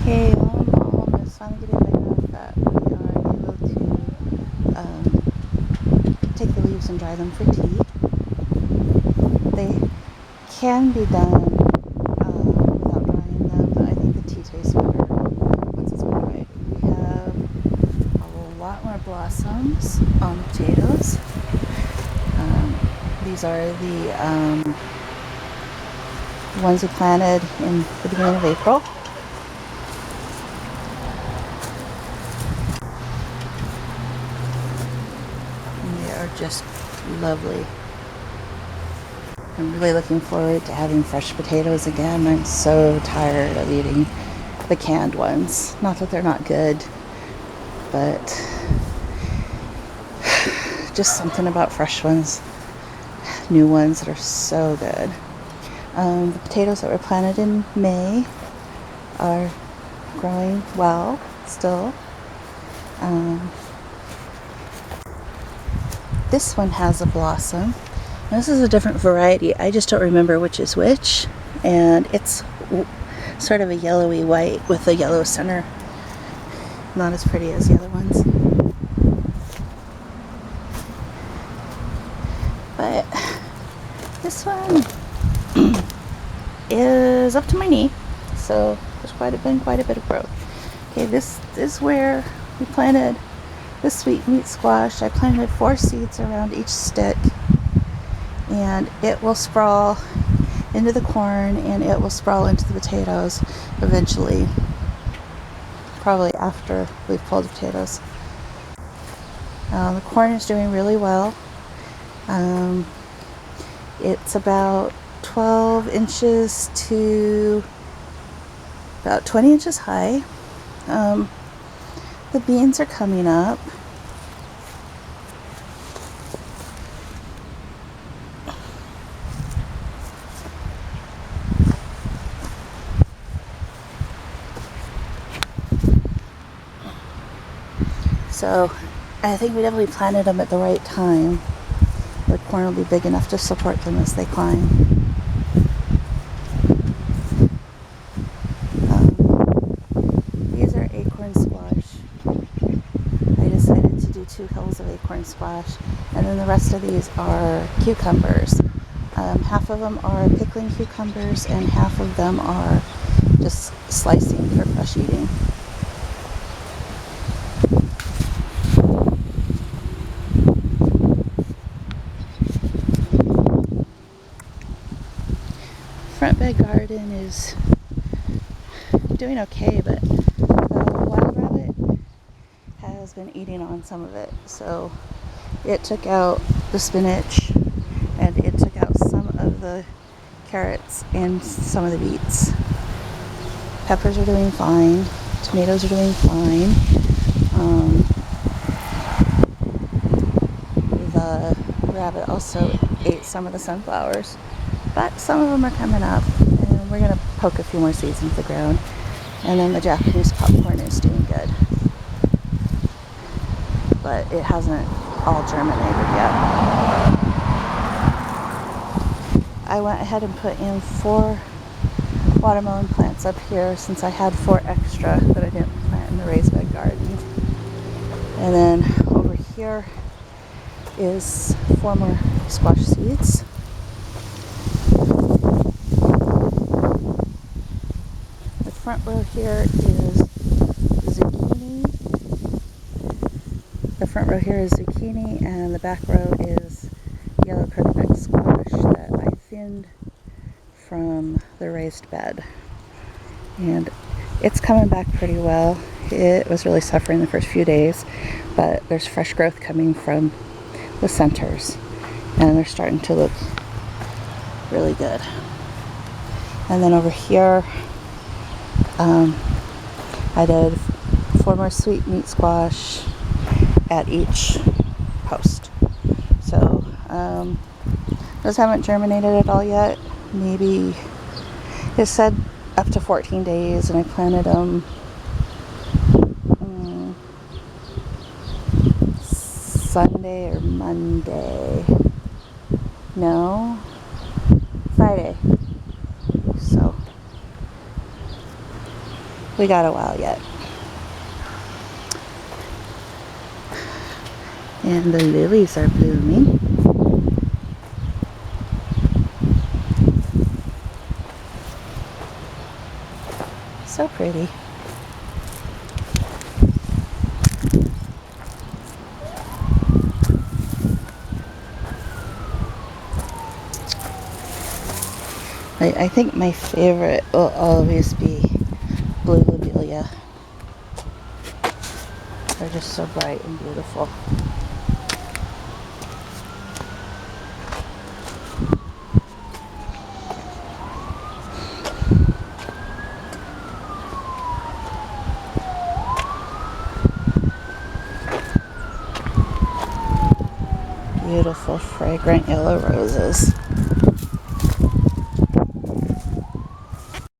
Hey, all in all, it's finally getting big enough that we are able to take the leaves and dry them for tea. They can be done without drying them, but I think the tea tastes better once it's been dried. We have a lot more blossoms on the potatoes. These are the ones we planted in the beginning of April. They are just lovely. I'm really looking forward to having fresh potatoes again. I'm so tired of eating the canned ones. Not that they're not good, but just something about fresh ones, new ones that are so good. The potatoes that were planted in May are growing well still. This one has a blossom. This is a different variety. I just don't remember which is which. And it's sort of a yellowy white with a yellow center. Not as pretty as the other ones. But this one is up to my knee. So there's been quite a bit of growth. Okay, this is where we planted this sweet meat squash. I planted 4 seeds around each stick, and it will sprawl into the corn and it will sprawl into the potatoes eventually, probably after we've pulled the potatoes. The corn is doing really well. It's about 12 inches to about 20 inches high. The beans are coming up. So I think we definitely planted them at the right time. The corn will be big enough to support them as they climb. These are acorn squash. I decided to do 2 hills of acorn squash, and then the rest of these are cucumbers. Half of them are pickling cucumbers and half of them are just slicing for fresh eating. Front bed garden is doing okay, but the wild rabbit has been eating on some of it. So it took out the spinach and it took out some of the carrots and some of the beets. Peppers are doing fine. Tomatoes are doing fine. The rabbit also ate some of the sunflowers, but some of them are coming up, and we're going to poke a few more seeds into the ground. And then the Japanese popcorn is doing good, but it hasn't all germinated yet. I went ahead and put in 4 watermelon plants up here since I had 4 extra that I didn't plant in the raised bed garden. And then over here is 4 more squash seeds. The front row here is zucchini. The front row here is zucchini, and the back row is yellow crookneck squash that I thinned from the raised bed. And it's coming back pretty well. It was really suffering the first few days, but there's fresh growth coming from the centers, and they're starting to look really good. And then over here, I did 4 more sweet meat squash at each post. So those haven't germinated at all yet. Maybe it said up to 14 days, and I planted them Sunday or Monday. No, Friday. So we got a while yet. And the lilies are blooming. So pretty. I think my favorite will always be blue lobelia. They're just so bright and beautiful. Beautiful, fragrant yellow roses.